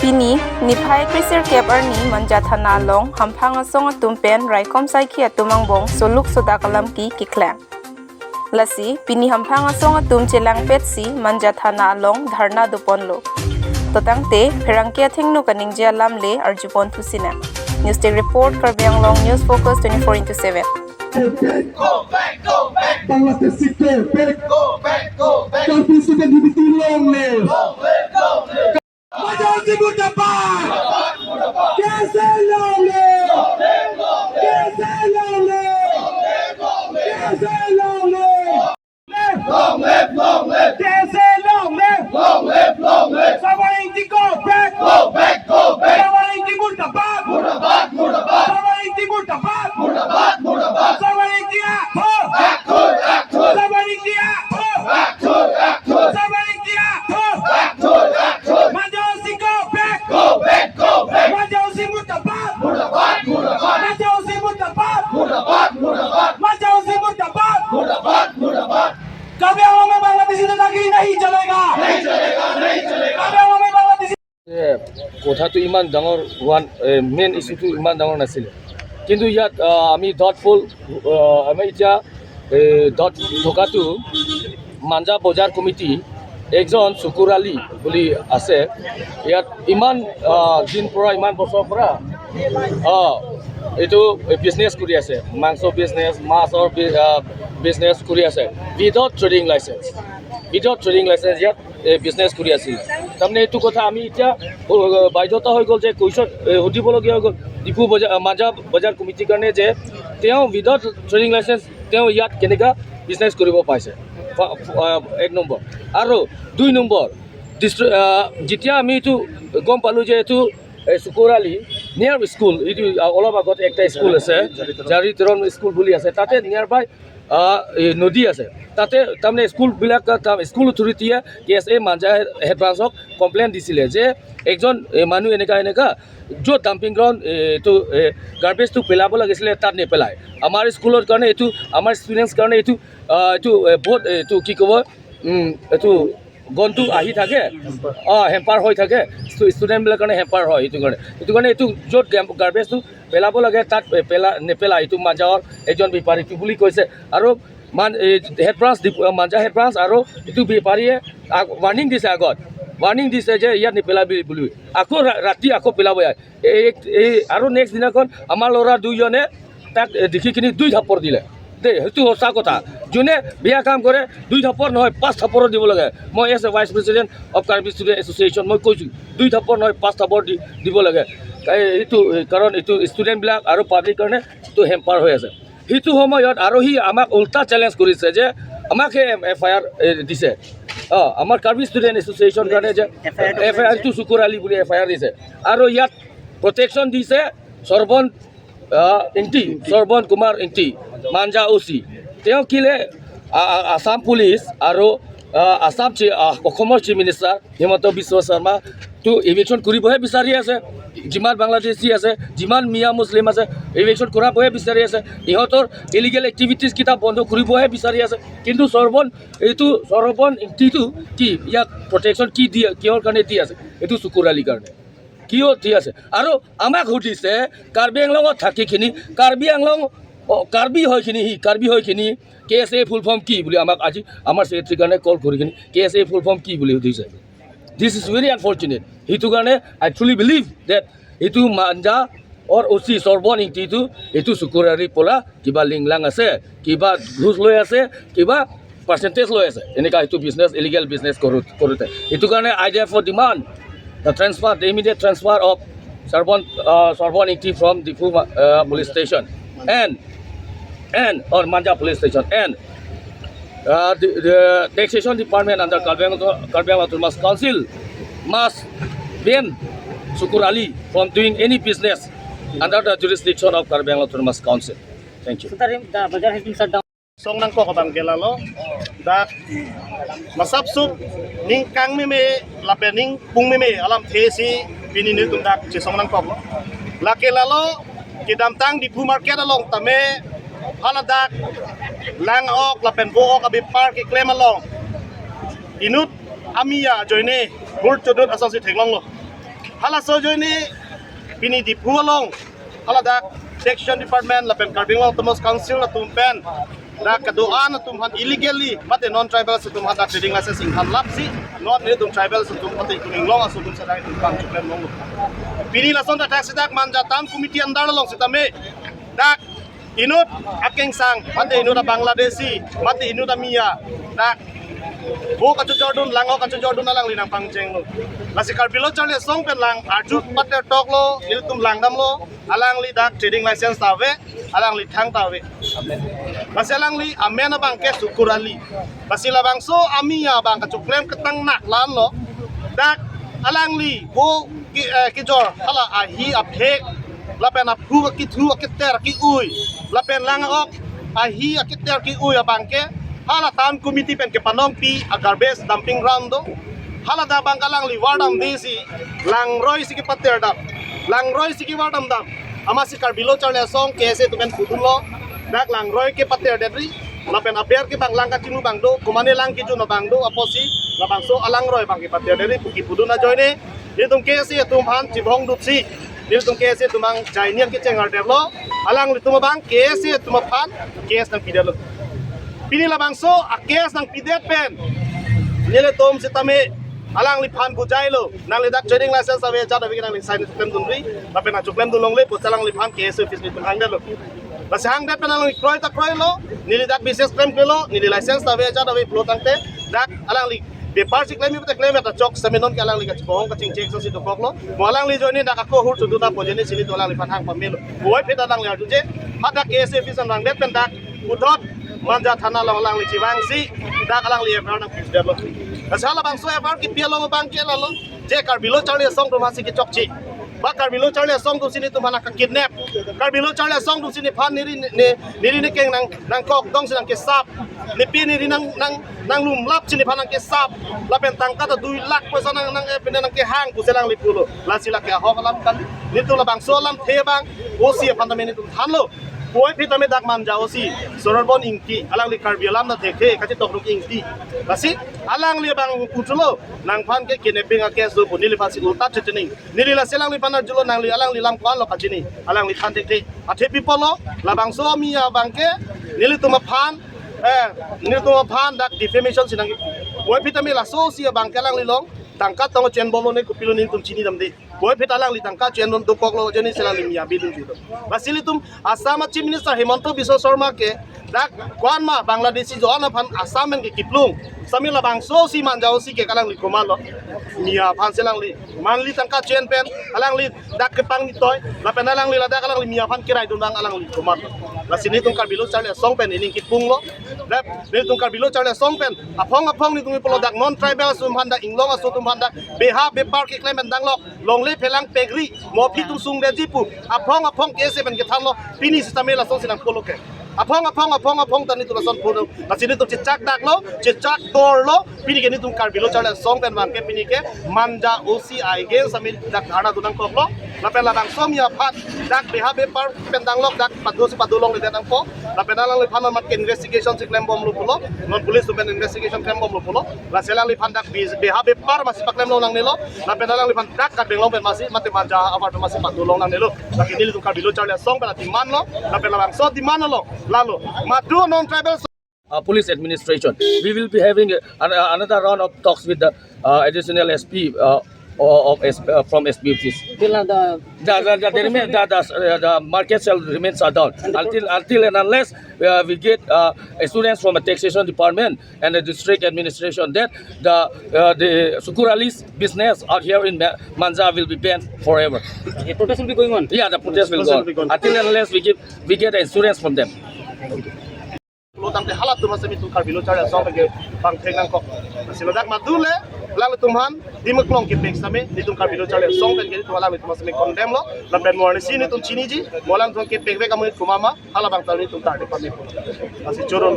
Pini, Nipai Krisir Kep Arni, Manjathana Long, Hampanga Song Tumpen, Raikom Saiki Atumangbong, Soluk Sodakalam Ki Kiklang. Lasi, Pini Hampanga Song Atum Chelang Petsi, Manjathana Long, Dharna Duponlo. Totangte, Perangkia Thingno Kaningja Lamle, Arjupon Tusina. News Day Report, Karbiang Long News Focus 24/7. Go back, go back. Bangladesh go back. Go back, go back. Kami sudah diberi long live. Long live, long live. Maju Timur Dapat. Murabak, murabak. Kese long live. Long live, long live. Kese long live. Long live, long live. Kese long live. Long live, long live. Kese long live. Long live, long live. Samarin di go back. Go back, go back. Samarin Timur Dapat. Murabak, murabak. Samarin Timur Dapat. Murabak, murabak. Samarin dia. Aktur, aktur. Samarin dia. Aktur, aktur. Samarin dia. Aktur, aktur. Maju si go back. Go back, go back. Maju si Dapat. Murabak, murabak. Maju si Dapat. Murabak, murabak. Maju si Dapat. Murabak, murabak. कभी हमें बांग्लादेश जिंदगी नहीं चलेगा नहीं चलेगा, नहीं चलेगा. कभी हमें बांग्लादेश কথাটো ইমান ডাঙৰ মেইন ইছ্যুটো ইমান ডাঙৰ নাছিলে কিন্তু ইয়াত আমি ডটফুল আমি এতিয়া ডট থকাটো মাঞ্জা বজাৰ কমিটি একজন চকুৰ আলী বুলি আছে ইয়াত ইমান দিন পৰা ইমান বছৰ পৰা এইটো বিজনেছ কৰি আছে মাংস বিজনেছ মাছৰ বিজনেছ কৰি আছে উইদাউট ট্ৰেডিং লাইচেঞ্চ ইয়াত বিজনেছ কৰি আছিল তাৰমানে এইটো কথা আমি এতিয়া বাধ্যতা হৈ গ'ল যে কুৱেশ্যন সুধিবলগীয়া হৈ গ'ল ডিপু বজাৰ মাঞ্জা বজাৰ কমিটিৰ কাৰণে যে তেওঁ উইদাউট ট্ৰেডিং লাইচেঞ্চ তেওঁ ইয়াত কেনেকুৱা বিজনেছ কৰিব পাইছে এক নম্বৰ আৰু দুই নম্বৰ যেতিয়া আমি এইটো গম পালোঁ যে এইটো চকুৰ আলী নিয়াৰ স্কুল এইটো অলপ আগত একটা স্কুল আছে জাৰিতৰণ স্কুল বুলি আছে তাতে নিয়াৰ বাই নদী আছে তাতে তাৰমানে স্কুলবিলাক স্কুল অথৰিটিয়ে KSA মাঞ্জা হেড ব্ৰাঞ্চক কমপ্লেইন দিছিলে যে একজন মানুহ এনেকুৱা য'ত ডাম্পিং গ্ৰাউণ্ড এইটো গাৰ্বেজটো পেলাব লাগিছিলে তাত নেপেলায় আমাৰ স্কুলৰ কাৰণে এইটো আমাৰ ষ্টুডেণ্টছ কাৰণে এইটো বহুত এইটো কি ক'ব এইটো গনটো আহি থাকে হেম্পাৰ হৈ থাকে ষ্টুডেণ্টবিলাকৰ কাৰণে হেম্পাৰ হয় সেইটো কাৰণে এইটো য'ত গাৰ্বেজটো পেলাব লাগে তাত নেপেলায় এইটো মাঞ্জাৰ এজন বেপাৰীটো বুলি কৈছে আৰু হেড ব্ৰাঞ্চ মাঞ্জা হেড ব্ৰাঞ্চ আৰু এইটো বেপাৰীয়ে ৱাৰ্ণিং দিছে আগত ৱাৰ্ণিং দিছে যে ইয়াত নেপেলাবি বুলি আকৌ ৰাতি আকৌ পেলাব এই আৰু নেক্সট দিনাখন আমাৰ ল'ৰা দুইজনে তাক দেখি কিনি 2 থাপ্পৰ দিলে দেই সেইটো সঁচা কথা যোনে বেয়া কাম কৰে 2 থাপ্পৰ নহয় 5 থাপ্পৰ দিব লাগে মই as a vice president of Karbi student association মই কৈছোঁ 2 থাপ্পৰ নহয় 5 থাপ্পৰ দিব লাগে এইটো কাৰণ এইটো ষ্টুডেণ্টবিলাক আৰু পাব্লিক কাৰণে এইটো হেম্পাৰ হৈ আছে সেইটো সময়ত আৰু সি আমাক উল্টা চেলেঞ্জ কৰিছে যে আমাকে FIR দিছে আমাৰ কাৰ্বি ষ্টুডেণ্ট এছ'চিয়েশ্যন কাৰণে যে FIRটো চকুৰ আলী বুলি FIR দিছে আৰু ইয়াত প্ৰটেকশ্যন দিছে শ্ৰৱণ কুমাৰ ইংটি মাঞ্জা OC তেওঁ কিলে আসাম পুলিচ আৰু অসমৰ চিফ মিনিষ্টাৰ হিমন্ত বিশ্ব শৰ্মাটো ইভিকশ্যন কৰিবহে বিচাৰি আছে যিমান বাংলাদেশী আছে যিমান মিয়া মুছলিম আছে ইভিকশ্যন কৰাবহে বিচাৰি আছে ইহঁতৰ ইলিগেল এক্টিভিটিজকেইটা বন্ধ কৰিবহে বিচাৰি আছে কিন্তু শ্ৰৱণ ইংটিটো কি ইয়াক প্ৰটেকশ্যন কি দিয়ে কিহৰ কাৰণে দি আছে এইটো চকুৰ আলীৰ কাৰণে কিয় দি আছে আৰু আমাক সুধিছে কাৰ্বি আংলঙত থাকিখিনি কাৰ্বি হয়খিনি KSA ফুল ফৰ্ম কি বুলি আমাক আজি আমাৰ ছেক্ৰেটাৰীৰ কাৰণে কল কৰি কিনি KSA ফুল ফৰ্ম কি বুলি সুধিছে দিছ ইজ ভেৰি আনফৰ্চুনেট সেইটো কাৰণে আই ট্ৰুলি বিলিভ ডেট এইটো মাঞ্জা OC শ্ৰৱণ ইংটিটো এইটো চকুৰ আলীৰ পৰা কিবা লিংলাং আছে কিবা ঘোচ লৈ আছে কিবা পাৰ্চেণ্টেজ লৈ আছে এনেকুৱা এইটো বিজনেছ ইলিগেল বিজনেছ কৰোঁতে সেইটো কাৰণে আই therefore demand the immediate transfer of Sarwan Ingti from Difu police station and or Manja police station and the taxation department under Karbi Autonomous Council must ban Sukur Ali from doing any business under the jurisdiction of Karbi Autonomous Council. Thank you. The bazaar has been shut down. Song nang ko kabang kelalo dak masapsup ning kang meme lape ning pung meme alam thesi pini ni tum dak che song nang ko la kelalo kidam tang di pu market along tame haladak lang ok lapen bo ok abi park claim along inut amia joine bur chodot asasi thenglong lo hala sojo ni pini di pualong hala dak section department la pen Karbing Long Thomas Council la tumpen dak kadoan na tumhan illegally pati non tribal sa tumhan dak trading license in han lapsi non ni tum tribal sa tum pati kuning long aso tum sa dai tum kang chuklen long pini la son tax dak manja tam committee andar long sitame dak inut akeng sang pati inut Bangladeshi pati inut Mia dak bo kacu Jordan lango kacu Jordan alang linang pangceng lo lasi Karbilo Charlie song pen lang arjut pater tok lo niltum langdam lo alang li dak trading license tawe alang li thang tawe lasi alang li amena bang ke sukurali lasi labang so amia bang kacu klem ketang nak lan lo dak alang li bo kijor ala ahi apek lapen aphu ki thu ki ter ki ui lapen lang ok ahi ki ter ki ui abang ke hala town committee pen ke panong pi a garbage dumping ground do hala da bang kalang li wardam desi lang roy siki pater dam lang roy siki wardam dam ama si Karbilo Charlie song kese tu pen putun lo dak lang roy ke pater dedri la pen abiar ke bang lang ka tinu bang do kumane lang ki juno bang do aposi la bang so alang roy bang ke pater dedri puki pudun na joine ni tum kese tum han chibong dupsi ni tum kese tumang jainian ke cengar devlo alang li tum bang kese tum pan kes nang pidelo pini labang so akes nang pidet pen nile tom sitame alang li phan bujai lo nang le dak trading license ave jada bi nang li sign pen dunri la pen achuk lem dulong le posalang li phan kes office li tung hangde lo la sang det pen alang li kroy ta kroy lo nile dak business claim lo nile license ave jada bi plot tangte dak alang li be parsi claim bi claim ta chok samenon ke alang li ka chong ka ching chek so si to kok lo mo alang li joini dak ko hur chu du ta pojeni sini to alang li phan hang pamelo boy phet alang li adu je hada kes office nang det pen dak udot manja thana long lang li chiwang si dak alang li ever nang pis delo asala bang so ever ki pialo bang ke lo je Karbilo Charlie song to masi ki chokchi ba Karbilo Charlie song to sini to mana ka kidnap Karbilo Charlie song to sini phan niri ni keng nang kok dong sinang ke sap ni pi niri nang lum lap sini phan nang ke sap la pen tangka ta 2 lakh paisa nang pen nang ke hang ku selang li pulo la sila ke ho kalam kan ni to la bang so lam the bang o si phan ta meni to than lo boy pitame dak man jao si sonorbon ingti alang li Karbialam na theke kati tokruk ingti basi alang li bang utulo nang phan ke kidnapping a case do nili pasi ulta thitning nili la selang li panar julo nang li alang li lam kwan lo kachini alang li khan theke athe people lo la bang so mi ya bang ke nili tuma phan nili tuma phan dak defamation sinang boy pitame la so si bang ke alang li long tangka tong chen bolo ne kupilo ning tum chini dam de boy petalang li tangka chen don do koklo jeni selang li mia bidun judo basili tum Assam Chief Minister Himanta Biswa Sharma ke dak kwan ma Bangladeshi jo ana phan Assam men ke kiplung samila bang so si man jao si ke kalang li komalo mia phan selang li man li tangka chen pen alang li dak ke pang ni toy la pen alang li la dak alang li mia phan kirai dun bang alang li komalo la sini tum Karbilo Charlie song pen ini kipung lo rap ni tum Karbilo Charlie song pen apong ni tum polo dak non tribal sum handa inglong aso tum handa beha be park ke claim dang lok long le phelang pegri mo phi tum sung de jipu apong ke se ben ke thang lo pini sistamela song sinang polo ke apong tani tu son polo la sini tum chak dak lo chak tor lo pini ke ni tum Karbilo Charlie song pen bang ke pini ke manja OCI gen samil dak ana dunang kok lo la pen la bang som ya phat dak beha be park pen dang lok dak padosi padulong le dang po la pen alang le phan mat ke investigation si claim bom lo polo non police pen investigation claim bom lo polo la selang le phan dak beha be par masi paklem lo nang nelo la pen alang le phan dak ka benglong pen masi mate manja abar masi padulong nang nelo la ke ni tum Karbilo Charlie song pen ati man lo la pen la bang so di man lo lalo madu non tribal police administration. We will be having another round of talks with the additional SP from SP office. The market shall remain shut down until and unless we get students from the taxation department and the district administration that the Sukuralis business out here in Manja will be banned forever. A protest will be going on. Yeah, the protest will go on until and unless we get insurance from them. Lotang te halat tu masa mitu Karbilo Charlie song ke bang thengang kok silodak madule lalu tumhan dimaklong ke pek same di tum Karbilo Charlie song pen ke tu lalu tu masa me condemn lo la ben morni sini tum chini ji molang tum ke pek ve kamu kumama hala bang tali tum tar de pami asi choron